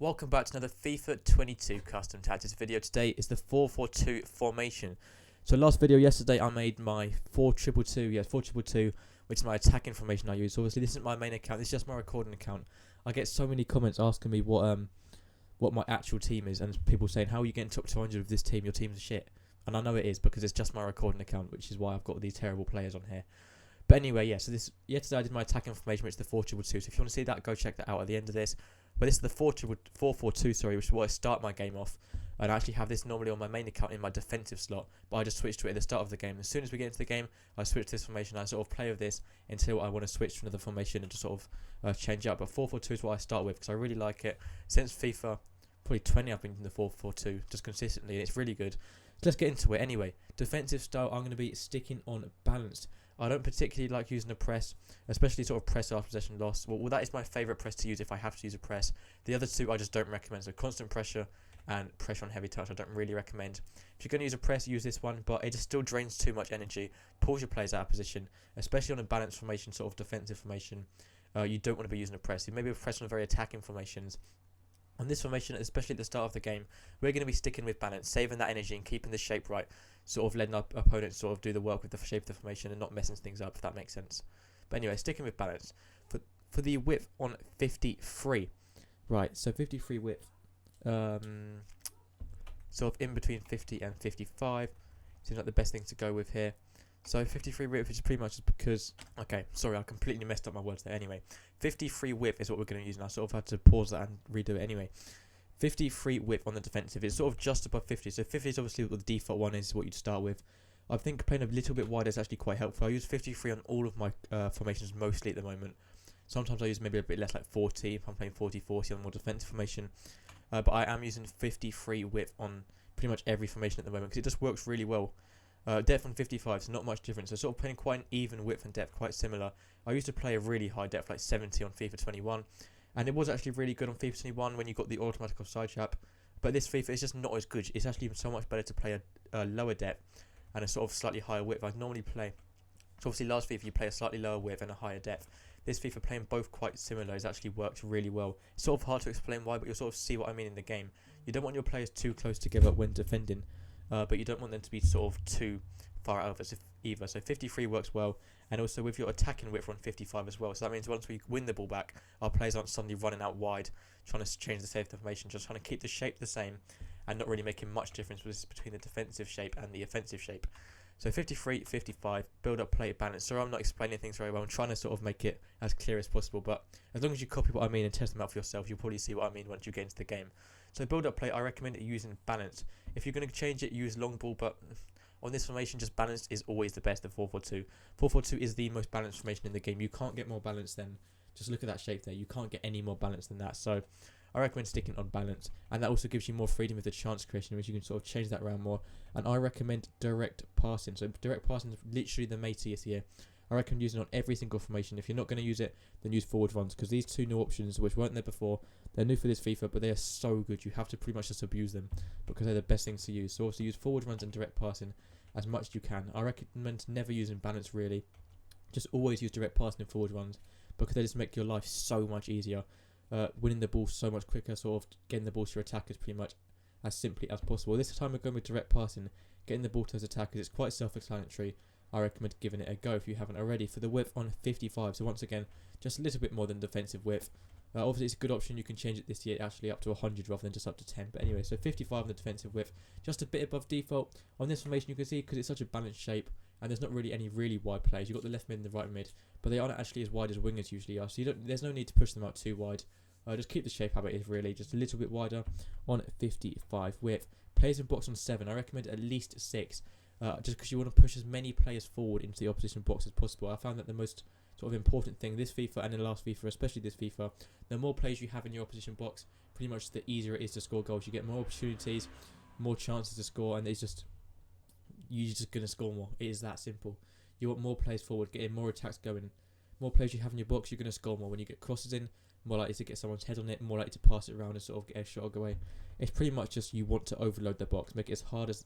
Welcome back to another FIFA 22 custom tactics video. Today is the 4-4-2 formation. So last video yesterday I made my 4-2-2, 4-2-2, which is my attacking formation I use. Obviously this isn't my main account, this is just my recording account. I get so many comments asking me what my actual team is, and people saying, how are you getting top 200 with this team, your team's shit. And I know it is because it's just my recording account, which is why I've got these terrible players on here. But anyway, yeah, so yesterday I did my attacking formation, which is the 4-2-2. So if you want to see that, go check that out at the end of this. But this is the 4-4-2, which is what I start my game off. And I actually have this normally on my main account in my defensive slot, but I just switched to it at the start of the game. As soon as we get into the game, I switch to this formation. I sort of play with this until I want to switch to another formation and just sort of change up. But 4-4-2 is what I start with because I really like it. Since FIFA, probably 20, I've been in the 4-4-2 just consistently, and it's really good. So let's get into it. Anyway, defensive style, I'm going to be sticking on balanced. I don't particularly like using a press, especially sort of press after possession loss. Well, that is my favourite press to use if I have to use a press. The other two I just don't recommend. So constant pressure and pressure on heavy touch I don't really recommend. If you're going to use a press, use this one, but it just still drains too much energy, pulls your players out of position, especially on a balanced formation, sort of defensive formation. You don't want to be using a press. You maybe a press on very attacking formations. On this formation, especially at the start of the game, we're going to be sticking with balance, saving that energy and keeping the shape right, sort of letting our opponents sort of do the work with the shape of the formation and not messing things up, if that makes sense. But anyway, sticking with balance. For the width on 53, right, so 53 width, sort of in between 50 and 55, seems like the best thing to go with here. So 53 width is pretty much just because, okay, sorry, I completely messed up my words there. Anyway, 53 width is what we're going to use, and I sort of had to pause that and redo it anyway. 53 width on the defensive is sort of just above 50, so 50 is obviously what the default one is, what you'd start with. I think playing a little bit wider is actually quite helpful. I use 53 on all of my formations mostly at the moment. Sometimes I use maybe a bit less, like 40 if I'm playing 40-40 on more defensive formation. But I am using 53 width on pretty much every formation at the moment because it just works really well. Depth on 55, so not much difference. So sort of playing quite an even width and depth, quite similar. I used to play a really high depth, like 70 on FIFA 21. And it was actually really good on FIFA 21 when you got the automatic offside trap. But this FIFA is just not as good. It's actually so much better to play a lower depth and a sort of slightly higher width. I normally play, so obviously last FIFA you play a slightly lower width and a higher depth. This FIFA playing both quite similar has actually worked really well. It's sort of hard to explain why, but you'll sort of see what I mean in the game. You don't want your players too close together when defending, but you don't want them to be sort of too far out of us either. So 53 works well, and also with your attacking width on 55 as well. So that means once we win the ball back, our players aren't suddenly running out wide, trying to change the safety formation, just trying to keep the shape the same and not really making much difference between the defensive shape and the offensive shape. So 53, 55, build up, play, balance. So I'm not explaining things very well. I'm trying to sort of make it as clear as possible, but as long as you copy what I mean and test them out for yourself, you'll probably see what I mean once you get into the game. So build up, play, I recommend it using balance. If you're going to change it, use long ball, but on this formation, just balanced is always the best of 4-4-2. 4-4-2 is the most balanced formation in the game. You can't get more balance than, just look at that shape there. You can't get any more balance than that. So I recommend sticking on balance. And that also gives you more freedom with the chance creation, which you can sort of change that around more. And I recommend direct passing. So direct passing is literally the matiest here. I recommend using it on every single formation. If you're not going to use it, then use forward runs. Because these two new options, which weren't there before, they're new for this FIFA, but they are so good. You have to pretty much just abuse them because they're the best things to use. So also use forward runs and direct passing as much as you can. I recommend never using balance really. Just always use direct passing and forward runs because they just make your life so much easier. Winning the ball so much quicker, sort of getting the ball to your attackers pretty much as simply as possible. This time we're going with direct passing, getting the ball to those attackers. It's quite self-explanatory. I recommend giving it a go if you haven't already. For the width on 55, so once again, just a little bit more than defensive width. Obviously, it's a good option. You can change it this year actually up to 100 rather than just up to 10. But anyway, so 55 on the defensive width, just a bit above default. On this formation, you can see because it's such a balanced shape and there's not really any really wide players. You've got the left mid and the right mid, but they aren't actually as wide as wingers usually are. So there's no need to push them out too wide. Just keep the shape how it is really, just a little bit wider on 55 width. Players in box on 7, I recommend at least 6. Just because you want to push as many players forward into the opposition box as possible. I found that the most sort of important thing this FIFA and the last FIFA, especially this FIFA, the more players you have in your opposition box, pretty much the easier it is to score goals. You get more opportunities, more chances to score, and you're just going to score more. It is that simple. You want more players forward, getting more attacks going. More players you have in your box, you're going to score more. When you get crosses in, more likely to get someone's head on it, more likely to pass it around and sort of get a shot away. It's pretty much just you want to overload their box, make it as hard as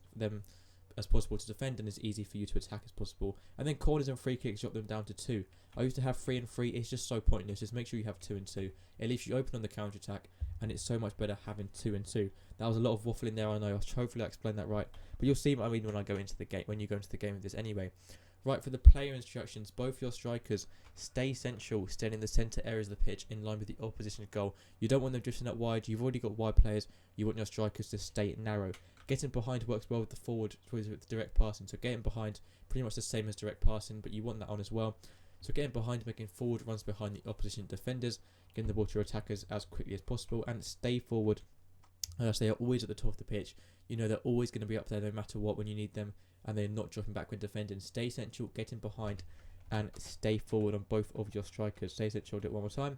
possible to defend and as easy for you to attack as possible. And then corners and free kicks, drop them down to 2. I used to have 3 and 3. It's just so pointless. Just make sure you have 2 and 2. It leaves you open on the counter attack and it's so much better having 2 and 2. That was a lot of waffling there, I know. Hopefully I explained that right, but you'll see what I mean when I go into the game, when you go into the game with this anyway. Right, for the player instructions, both your strikers stay central, stay in the centre areas of the pitch in line with the opposition's goal. You don't want them drifting out wide. You've already got wide players. You want your strikers to stay narrow. Getting behind works well with the forward with direct passing. So getting behind, pretty much the same as direct passing, but you want that on as well. So getting behind, making forward runs behind the opposition defenders, getting the ball to your attackers as quickly as possible, and stay forward. As they are always at the top of the pitch. You know they're always going to be up there no matter what when you need them, and they're not dropping back when defending. Stay central, getting behind, and stay forward on both of your strikers. Stay central, do it one more time.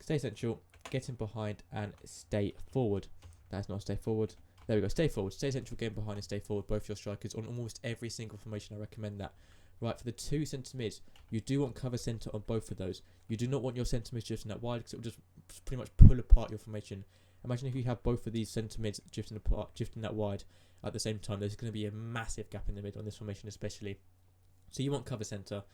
Stay central, getting behind, and stay forward. That's not stay forward. There we go, stay forward. Stay central, getting behind, and stay forward. Both your strikers on almost every single formation. I recommend that. Right, for the 2 centre mids, you do want cover centre on both of those. You do not want your centre mids drifting that wide because it will just pretty much pull apart your formation. Imagine if you have both of these centre mids drifting apart, drifting that wide at the same time. There's going to be a massive gap in the mid on this formation especially. So you want cover centre.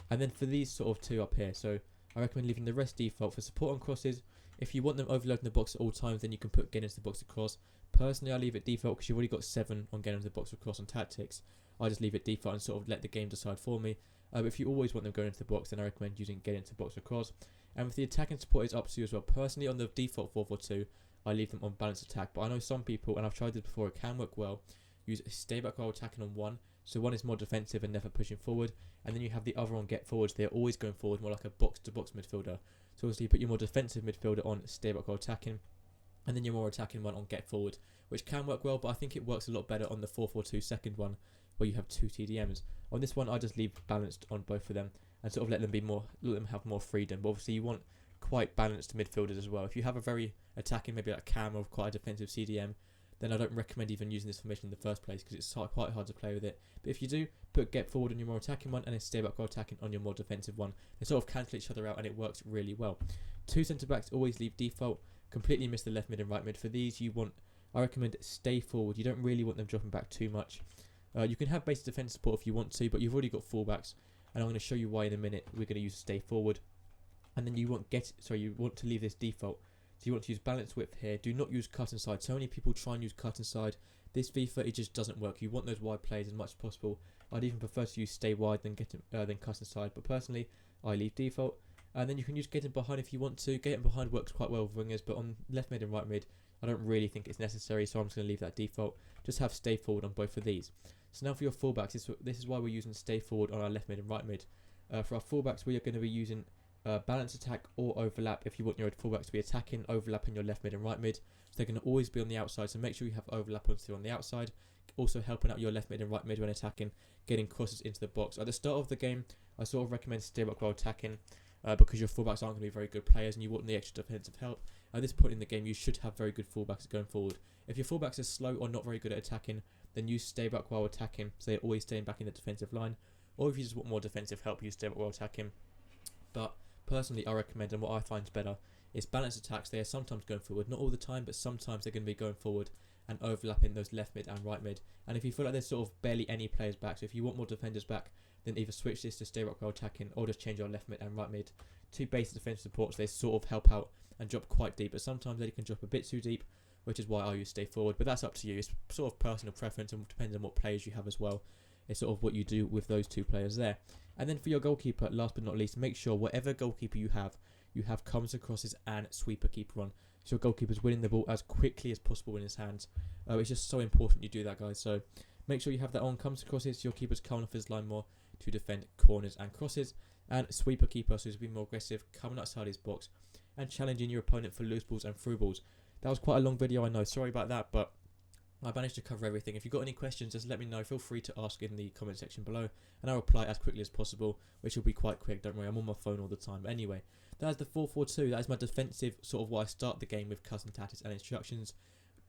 And then for these sort of 2 up here, so I recommend leaving the rest default. For support on crosses, if you want them overloading the box at all times, then you can put get into the box across. Personally, I leave it default because you've already got 7 on getting into the box across on tactics. I just leave it default and sort of let the game decide for me. But if you always want them going into the box, then I recommend using get into the box across. And with the attacking support, it's up to you as well. Personally, on the default 4-4-2, I leave them on balanced attack, but I know some people, and I've tried this before, it can work well, use stay back while attacking on one, so one is more defensive and never pushing forward, and then you have the other on get forwards. They're always going forward, more like a box to box midfielder. So obviously you put your more defensive midfielder on stay back while attacking, and then your more attacking one on get forward, which can work well, but I think it works a lot better on the 4-4-2 second one, where you have 2 TDMs. On this one, I just leave balanced on both of them and sort of let them have more freedom. But obviously you want quite balanced midfielders as well. If you have a very attacking, maybe like Cam or quite a defensive CDM, then I don't recommend even using this formation in the first place because it's quite hard to play with it. But if you do, put get forward on your more attacking one and then stay back while attacking on your more defensive one. They sort of cancel each other out and it works really well. 2 centre backs always leave default. Completely miss the left mid and right mid. For these, I recommend stay forward. You don't really want them dropping back too much. You can have basic defence support if you want to, but you've already got fullbacks, and I'm going to show you why in a minute. We're going to use stay forward. And then you want to leave this default. So you want to use balance width here. Do not use cut inside. So many people try and use cut inside. This FIFA, it just doesn't work. You want those wide players as much as possible. I'd even prefer to use stay wide than cut inside. But personally, I leave default. And then you can use getting behind if you want to. Getting behind works quite well with wingers, but on left mid and right mid, I don't really think it's necessary. So I'm just going to leave that default. Just have stay forward on both of these. So now for your fullbacks, this is why we're using stay forward on our left mid and right mid. For our fullbacks, we are going to be using balance attack or overlap if you want your fullbacks to be attacking, overlapping your left mid and right mid. So they're going to always be on the outside, so make sure you have overlap on the outside. Also helping out your left mid and right mid when attacking, getting crosses into the box. At the start of the game, I sort of recommend stay back while attacking because your fullbacks aren't going to be very good players and you want the extra defensive help. At this point in the game, you should have very good fullbacks going forward. If your fullbacks are slow or not very good at attacking, then use stay back while attacking, so they're always staying back in the defensive line. Or if you just want more defensive help, use stay back while attacking. But personally, I recommend, and what I find is better, is balanced attacks. They are sometimes going forward, not all the time, but sometimes they're going to be going forward and overlapping those left mid and right mid. And if you feel like there's sort of barely any players back, so if you want more defenders back, then either switch this to stay back while attacking, or just change your left mid and right mid. 2 basic defensive supports, they sort of help out and drop quite deep, but sometimes they can drop a bit too deep, which is why I use stay forward. But that's up to you. It's sort of personal preference and depends on what players you have as well. It's sort of what you do with those 2 players there. And then for your goalkeeper, last but not least, make sure whatever goalkeeper you have comes crosses and sweeper keeper on. So your goalkeeper's winning the ball as quickly as possible in his hands. It's just so important you do that, guys. So make sure you have that on. Comes crosses, your keeper's coming off his line more to defend corners and crosses. And sweeper keeper, so he's being more aggressive, coming outside his box and challenging your opponent for loose balls and through balls. That was quite a long video, I know. Sorry about that, but I managed to cover everything. If you've got any questions, just let me know. Feel free to ask in the comment section below, and I'll reply as quickly as possible, which will be quite quick. Don't worry, I'm on my phone all the time. But anyway, that's the 4-4-2. That is my defensive, sort of what I start the game with custom tactics and instructions.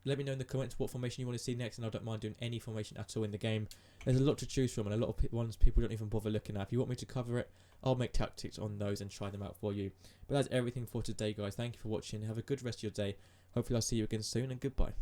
Let me know in the comments what formation you want to see next, and I don't mind doing any formation at all in the game. There's a lot to choose from, and a lot of ones people don't even bother looking at. If you want me to cover it, I'll make tactics on those and try them out for you. But that's everything for today, guys. Thank you for watching. Have a good rest of your day. Hopefully I'll see you again soon, and goodbye.